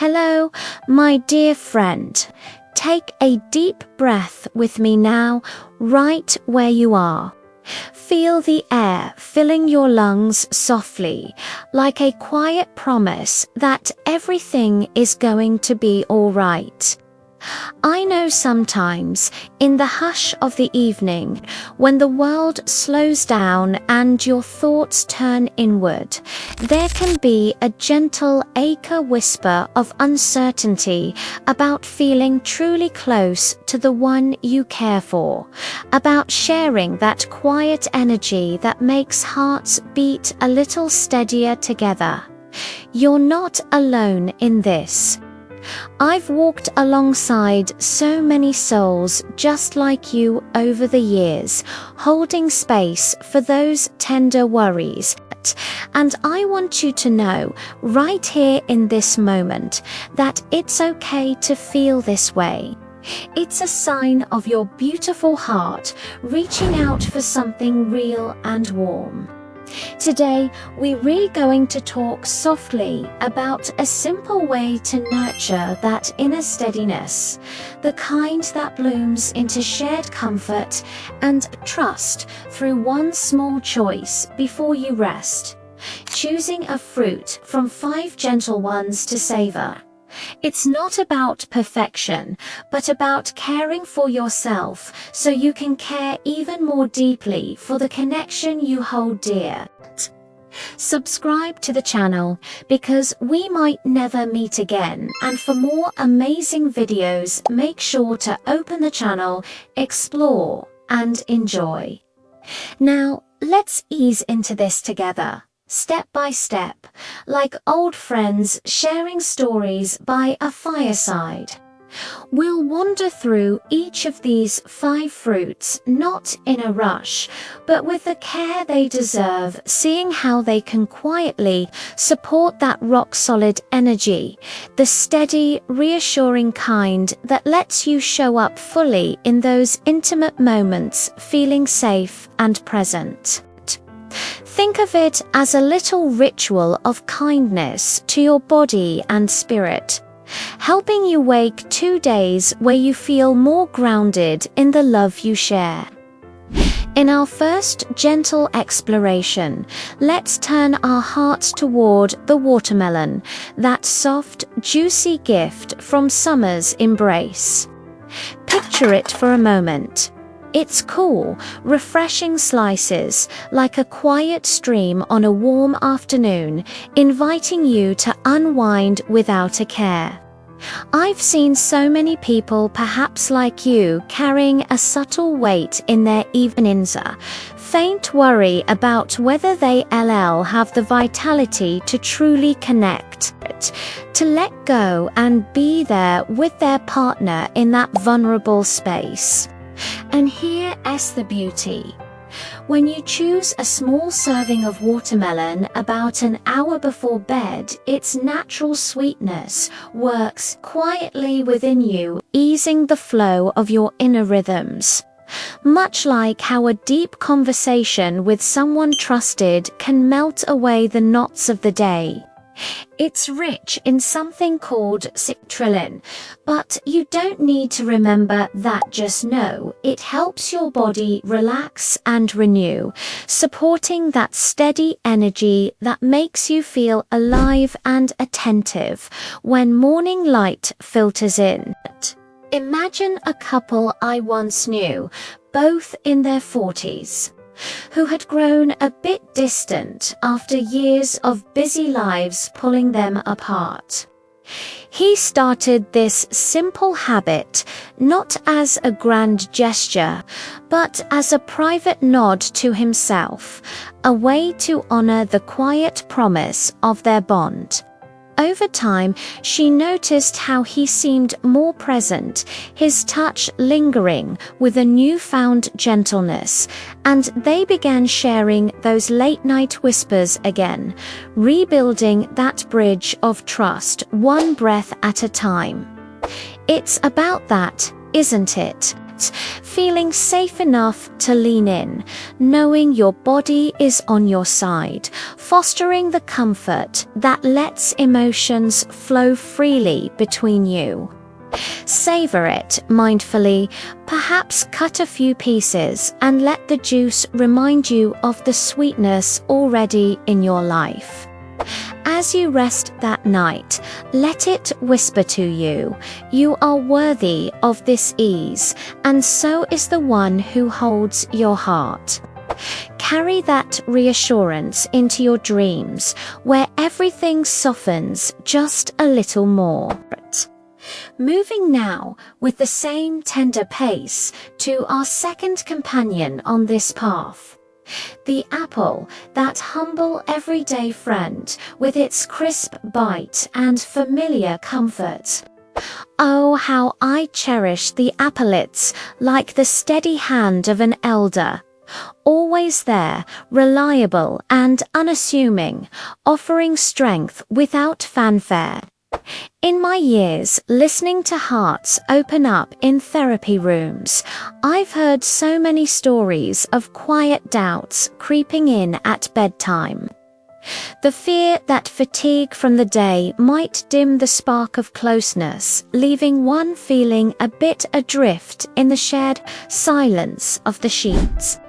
Hello, my dear friend. Take a deep breath with me now, right where you are. Feel the air filling your lungs softly, like a quiet promise that everything is going to be all right. I know sometimes, in the hush of the evening, when the world slows down and your thoughts turn inward, there can be a gentle acre whisper of uncertainty about feeling truly close to the one you care for, about sharing that quiet energy that makes hearts beat a little steadier together. You're not alone in this. I've walked alongside so many souls just like you over the years, holding space for those tender worries. And I want you to know, right here in this moment, that it's okay to feel this way. It's a sign of your beautiful heart reaching out for something real and warm. Today, we're really going to talk softly about a simple way to nurture that inner steadiness, the kind that blooms into shared comfort and trust through one small choice before you rest, choosing a fruit from 5 gentle ones to savor. It's not about perfection, but about caring for yourself so you can care even more deeply for the connection you hold dear. Subscribe to the channel because we might never meet again, and for more amazing videos, make sure to open the channel, explore, and enjoy. Now, let's ease into this together. Step by step, like old friends sharing stories by a fireside. We'll wander through each of these 5 fruits, not in a rush, but with the care they deserve, seeing how they can quietly support that rock-solid energy, the steady, reassuring kind that lets you show up fully in those intimate moments, feeling safe and present. Think of it as a little ritual of kindness to your body and spirit, helping you wake 2 days where you feel more grounded in the love you share. In our first gentle exploration, let's turn our hearts toward the watermelon, that soft, juicy gift from summer's embrace. Picture it for a moment. It's cool, refreshing slices, like a quiet stream on a warm afternoon, inviting you to unwind without a care. I've seen so many people, perhaps like you, carrying a subtle weight in their evenings, faint worry about whether they'll have the vitality to truly connect, to let go and be there with their partner in that vulnerable space. And here's the beauty. When you choose a small serving of watermelon about an hour before bed, its natural sweetness works quietly within you, easing the flow of your inner rhythms. Much like how a deep conversation with someone trusted can melt away the knots of the day. It's rich in something called citrulline, but you don't need to remember that. Just know it helps your body relax and renew, supporting that steady energy that makes you feel alive and attentive when morning light filters in. Imagine a couple I once knew, both in their 40s. Who had grown a bit distant after years of busy lives pulling them apart. He started this simple habit, not as a grand gesture, but as a private nod to himself, a way to honor the quiet promise of their bond. Over time, she noticed how he seemed more present, his touch lingering with a newfound gentleness, and they began sharing those late-night whispers again, rebuilding that bridge of trust one breath at a time. It's about that, isn't it? feeling safe enough to lean in, knowing your body is on your side, fostering the comfort that lets emotions flow freely between you. Savor it mindfully, perhaps cut a few pieces and let the juice remind you of the sweetness already in your life. As you rest that night, let it whisper to you, you are worthy of this ease, and so is the one who holds your heart. Carry that reassurance into your dreams, where everything softens just a little more. Moving now with the same tender pace to our second companion on this path. The apple, that humble everyday friend with its crisp bite and familiar comfort. Oh, how I cherish the applets like the steady hand of an elder. Always there, reliable and unassuming, offering strength without fanfare. In my years listening to hearts open up in therapy rooms, I've heard so many stories of quiet doubts creeping in at bedtime. The fear that fatigue from the day might dim the spark of closeness, leaving one feeling a bit adrift in the shared silence of the sheets.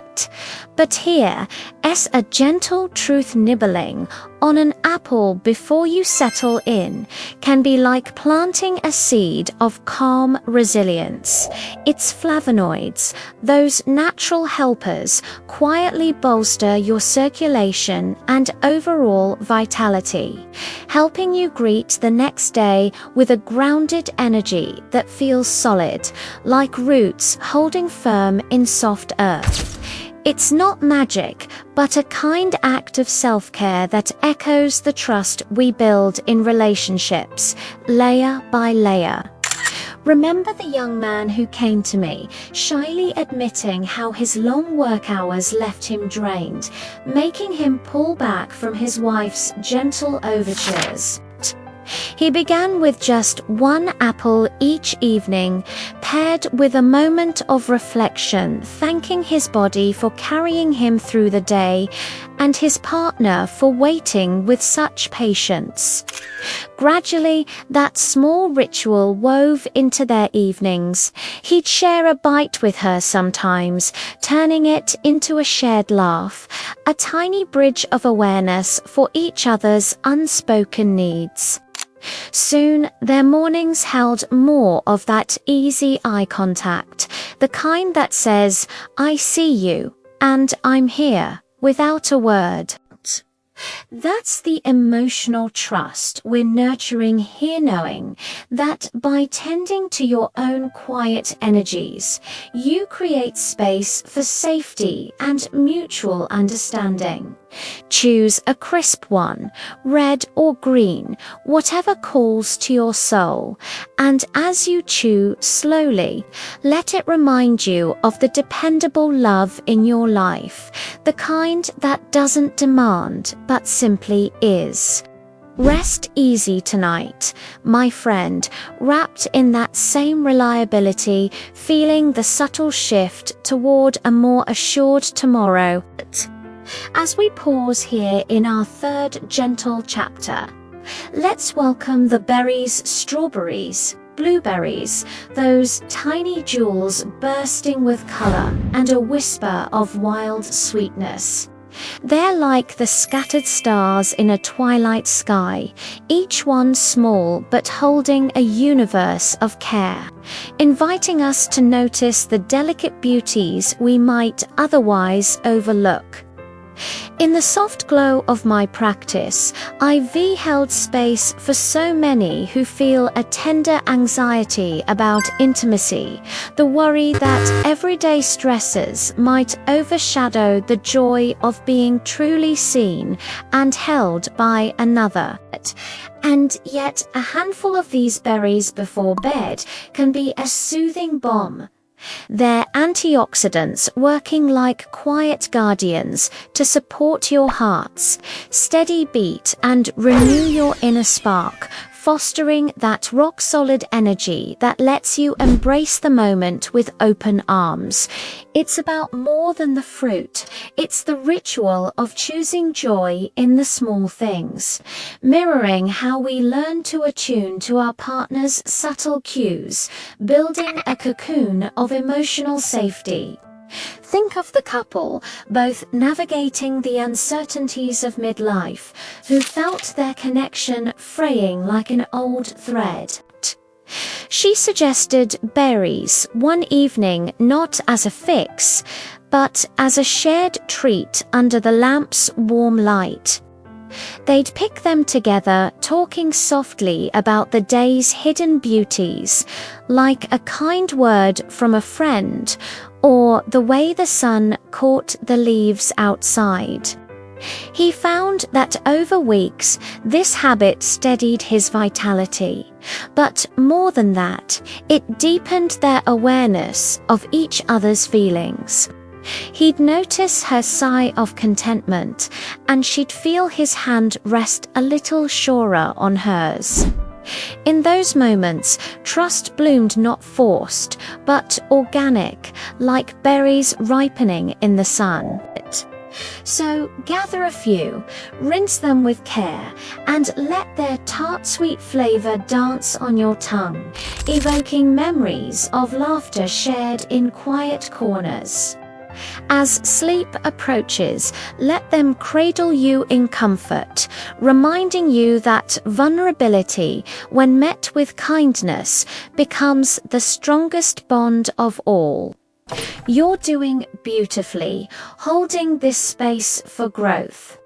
But here is a gentle truth: nibbling on an apple before you settle in can be like planting a seed of calm resilience. Its flavonoids, those natural helpers, quietly bolster your circulation and overall vitality, helping you greet the next day with a grounded energy that feels solid, like roots holding firm in soft earth. It's not magic, but a kind act of self-care that echoes the trust we build in relationships, layer by layer. Remember the young man who came to me, shyly admitting how his long work hours left him drained, making him pull back from his wife's gentle overtures. He began with just one apple each evening, paired with a moment of reflection, thanking his body for carrying him through the day and his partner for waiting with such patience. Gradually, that small ritual wove into their evenings. He'd share a bite with her sometimes, turning it into a shared laugh, a tiny bridge of awareness for each other's unspoken needs. Soon, their mornings held more of that easy eye contact, the kind that says, "I see you," and "I'm here," without a word. That's the emotional trust we're nurturing here, knowing that by tending to your own quiet energies, you create space for safety and mutual understanding. Choose a crisp one, red or green, whatever calls to your soul, and as you chew slowly, let it remind you of the dependable love in your life, the kind that doesn't demand but simply is. Rest easy tonight, my friend, wrapped in that same reliability, feeling the subtle shift toward a more assured tomorrow. As we pause here in our third gentle chapter, let's welcome the berries, strawberries, blueberries, those tiny jewels bursting with color and a whisper of wild sweetness. They're like the scattered stars in a twilight sky, each one small but holding a universe of care, inviting us to notice the delicate beauties we might otherwise overlook. In the soft glow of my practice, I've held space for so many who feel a tender anxiety about intimacy, the worry that everyday stresses might overshadow the joy of being truly seen and held by another. And yet, a handful of these berries before bed can be a soothing balm. They're antioxidants working like quiet guardians to support your heart's steady beat and renew your inner spark, fostering that rock-solid energy that lets you embrace the moment with open arms. It's about more than the fruit. It's the ritual of choosing joy in the small things, mirroring how we learn to attune to our partner's subtle cues, building a cocoon of emotional safety. Think of the couple, both navigating the uncertainties of midlife, who felt their connection fraying like an old thread. She suggested berries one evening, not as a fix, but as a shared treat under the lamp's warm light. They'd pick them together, talking softly about the day's hidden beauties, like a kind word from a friend, or the way the sun caught the leaves outside. He found that over weeks, this habit steadied his vitality. But more than that, it deepened their awareness of each other's feelings. He'd notice her sigh of contentment, and she'd feel his hand rest a little surer on hers. In those moments, trust bloomed not forced, but organic, like berries ripening in the sun. So gather a few, rinse them with care, and let their tart sweet flavor dance on your tongue, evoking memories of laughter shared in quiet corners. As sleep approaches, let them cradle you in comfort, reminding you that vulnerability, when met with kindness, becomes the strongest bond of all. You're doing beautifully, holding this space for growth.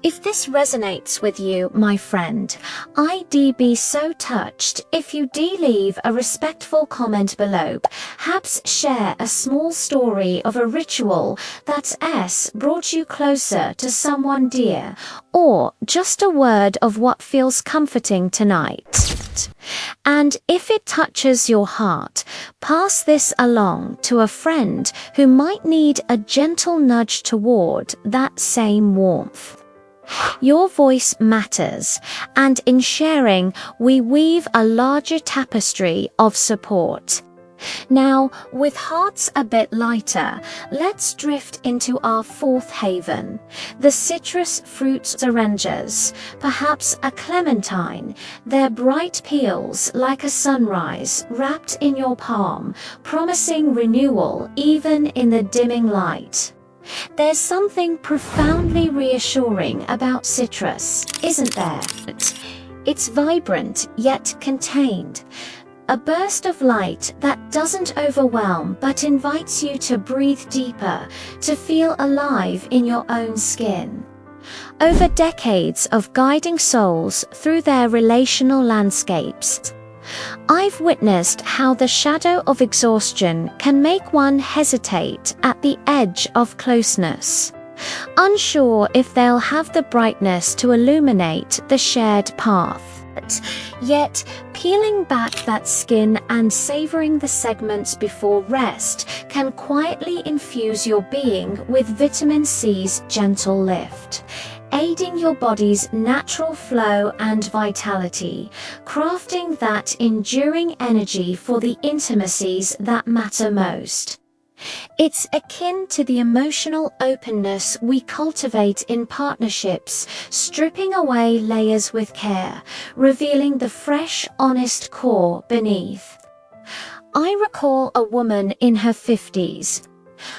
If this resonates with you, my friend, I'd be so touched if you leave a respectful comment below. Perhaps share a small story of a ritual that brought you closer to someone dear, or just a word of what feels comforting tonight. And if it touches your heart, pass this along to a friend who might need a gentle nudge toward that same warmth. Your voice matters, and in sharing, we weave a larger tapestry of support. Now, with hearts a bit lighter, let's drift into our fourth haven, the citrus fruit syringes, perhaps a clementine, their bright peels like a sunrise wrapped in your palm, promising renewal even in the dimming light. There's something profoundly reassuring about citrus, isn't there? It's vibrant yet contained. A burst of light that doesn't overwhelm but invites you to breathe deeper, to feel alive in your own skin. Over decades of guiding souls through their relational landscapes, I've witnessed how the shadow of exhaustion can make one hesitate at the edge of closeness, unsure if they'll have the brightness to illuminate the shared path. Yet, peeling back that skin and savoring the segments before rest can quietly infuse your being with vitamin C's gentle lift, aiding your body's natural flow and vitality, crafting that enduring energy for the intimacies that matter most. It's akin to the emotional openness we cultivate in partnerships, stripping away layers with care, revealing the fresh, honest core beneath. I recall a woman in her 50s,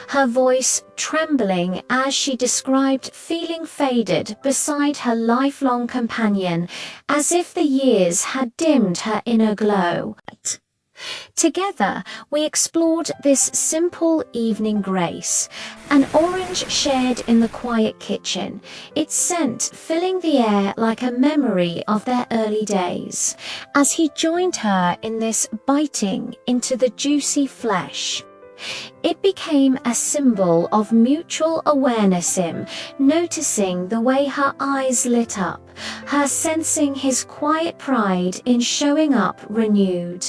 her voice trembling as she described feeling faded beside her lifelong companion, as if the years had dimmed her inner glow. Together, we explored this simple evening grace, an orange shared in the quiet kitchen, its scent filling the air like a memory of their early days, as he joined her in this biting into the juicy flesh. It became a symbol of mutual awareness, him noticing the way her eyes lit up, her sensing his quiet pride in showing up renewed.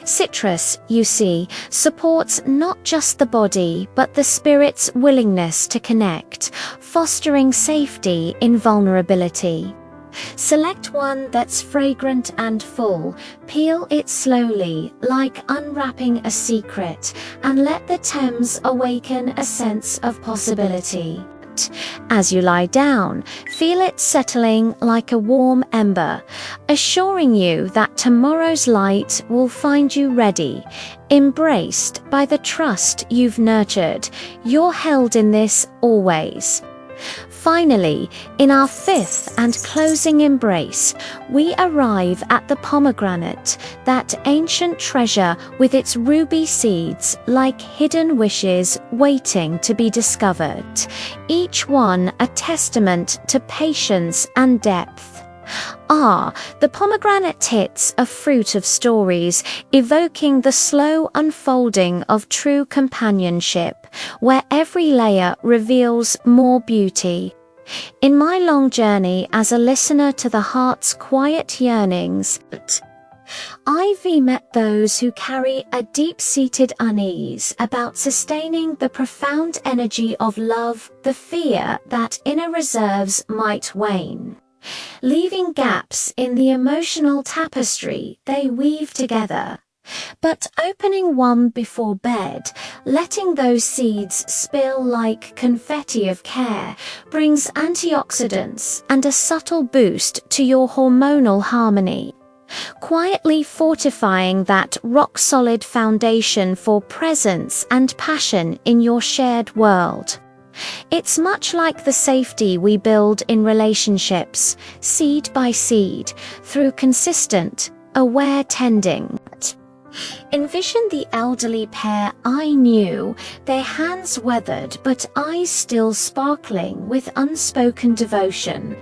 Citrus, you see, supports not just the body but the spirit's willingness to connect, fostering safety in vulnerability. Select one that's fragrant and full, peel it slowly, like unwrapping a secret, and let the Thames awaken a sense of possibility. As you lie down, feel it settling like a warm ember, assuring you that tomorrow's light will find you ready, embraced by the trust you've nurtured. You're held in this always. Finally, in our fifth and closing embrace, we arrive at the pomegranate, that ancient treasure with its ruby seeds like hidden wishes waiting to be discovered, each one a testament to patience and depth. The pomegranate hits a fruit of stories, evoking the slow unfolding of true companionship, where every layer reveals more beauty. In my long journey as a listener to the heart's quiet yearnings, I've met those who carry a deep-seated unease about sustaining the profound energy of love, the fear that inner reserves might wane, leaving gaps in the emotional tapestry they weave together. But opening one before bed, letting those seeds spill like confetti of care, brings antioxidants and a subtle boost to your hormonal harmony, quietly fortifying that rock-solid foundation for presence and passion in your shared world. It's much like the safety we build in relationships, seed by seed, through consistent, aware tending. Envision the elderly pair I knew, their hands weathered but eyes still sparkling with unspoken devotion.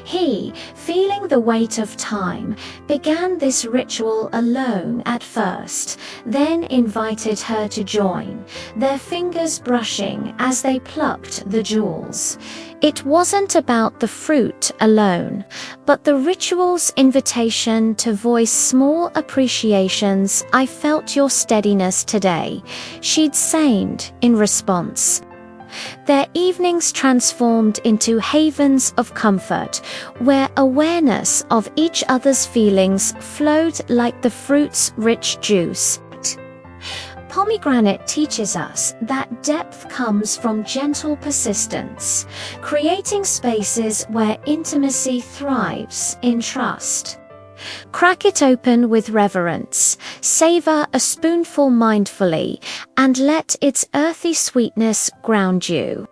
He, feeling the weight of time, began this ritual alone at first, then invited her to join, their fingers brushing as they plucked the jewels. It wasn't about the fruit alone, but the ritual's invitation to voice small appreciations. "I felt your steadiness today," she'd sayed in response. Their evenings transformed into havens of comfort, where awareness of each other's feelings flowed like the fruit's rich juice. Pomegranate teaches us that depth comes from gentle persistence, creating spaces where intimacy thrives in trust. Crack it open with reverence, savor a spoonful mindfully, and let its earthy sweetness ground you.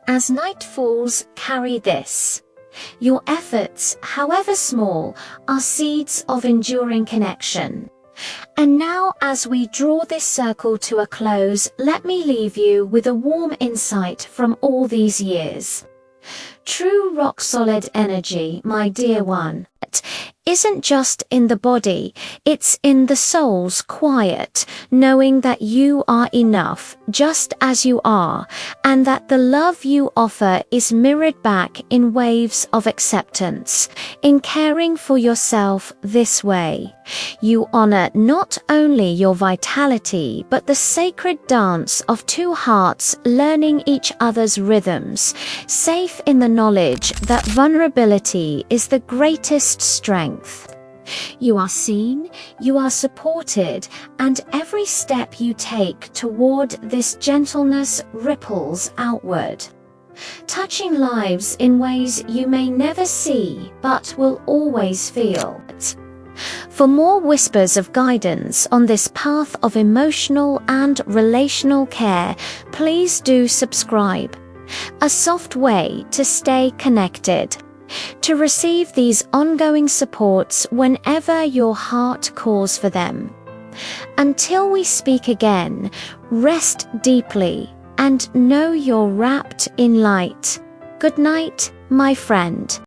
As night falls, carry this. Your efforts, however small, are seeds of enduring connection. And now, as we draw this circle to a close, let me leave you with a warm insight from all these years. True rock-solid energy, my dear one, isn't just in the body, it's in the soul's quiet, knowing that you are enough, just as you are, and that the love you offer is mirrored back in waves of acceptance. In caring for yourself this way, you honor not only your vitality, but the sacred dance of two hearts learning each other's rhythms, safe in the knowledge that vulnerability is the greatest strength. You are seen, you are supported, and every step you take toward this gentleness ripples outward, touching lives in ways you may never see but will always feel. For more whispers of guidance on this path of emotional and relational care, please do subscribe. A soft way to stay connected, to receive these ongoing supports whenever your heart calls for them. Until we speak again, rest deeply and know you're wrapped in light. Good night, my friend.